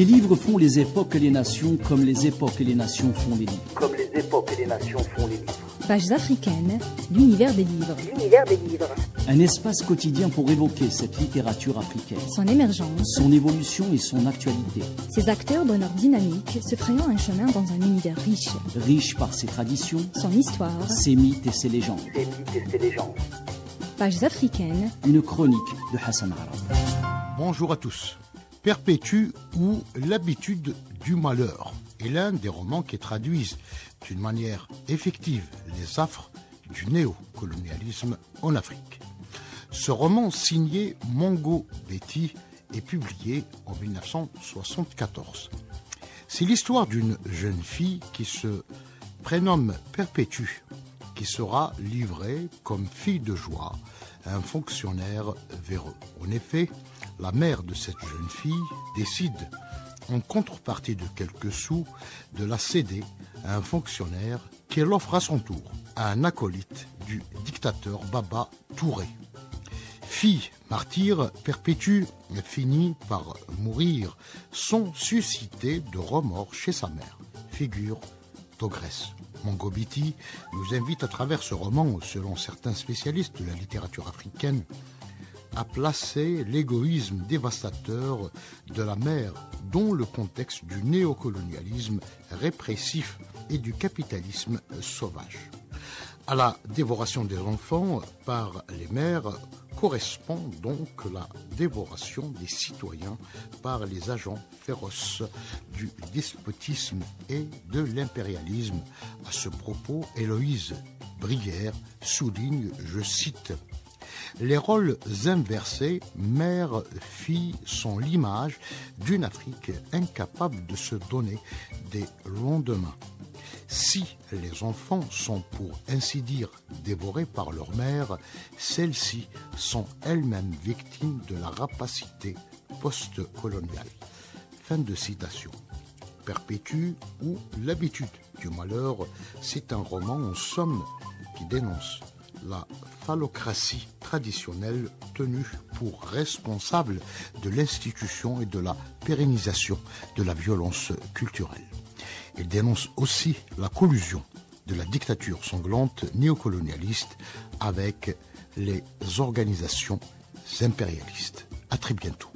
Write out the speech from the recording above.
Les livres font les époques et les nations comme les époques et les nations font les livres. Comme les époques et les nations font les livres. Pages africaines, l'univers des livres. L'univers des livres. Un espace quotidien pour évoquer cette littérature africaine. Son émergence, son évolution et son actualité. Ses acteurs donnent leur dynamique, se frayant un chemin dans un univers riche. Riche par ses traditions, son histoire, ses mythes et ses légendes. Ses mythes et ses légendes. Pages africaines, une chronique de Hassan Arab. Bonjour à tous. Perpétue ou l'habitude du malheur est l'un des romans qui traduisent d'une manière effective les affres du néocolonialisme en Afrique. Ce roman signé Mongo Betty est publié en 1974. C'est l'histoire d'une jeune fille qui se prénomme Perpétue, qui sera livrée comme fille de joie à un fonctionnaire véreux. En effet, la mère de cette jeune fille décide, en contrepartie de quelques sous, de la céder à un fonctionnaire qu'elle offre à son tour à un acolyte du dictateur Baba Touré. Fille martyre, Perpétue finit par mourir sans susciter de remords chez sa mère, figure d'ogresse. Mongo Betty nous invite à travers ce roman, selon certains spécialistes de la littérature africaine, à placer l'égoïsme dévastateur de la mère dans le contexte du néocolonialisme répressif et du capitalisme sauvage. À la dévoration des enfants par les mères correspond donc la dévoration des citoyens par les agents féroces du despotisme et de l'impérialisme. À ce propos, Héloïse Brière souligne, je cite, « Les rôles inversés, mère-fille, sont l'image d'une Afrique incapable de se donner des lendemains. Si les enfants sont pour ainsi dire dévorés par leur mère, celles-ci sont elles-mêmes victimes de la rapacité post-coloniale. » Fin de citation. Perpétue ou l'habitude du malheur, c'est un roman en somme qui dénonce la phallocratie traditionnelle tenue pour responsable de l'institution et de la pérennisation de la violence culturelle. Il dénonce aussi la collusion de la dictature sanglante néocolonialiste avec les organisations impérialistes. À très bientôt.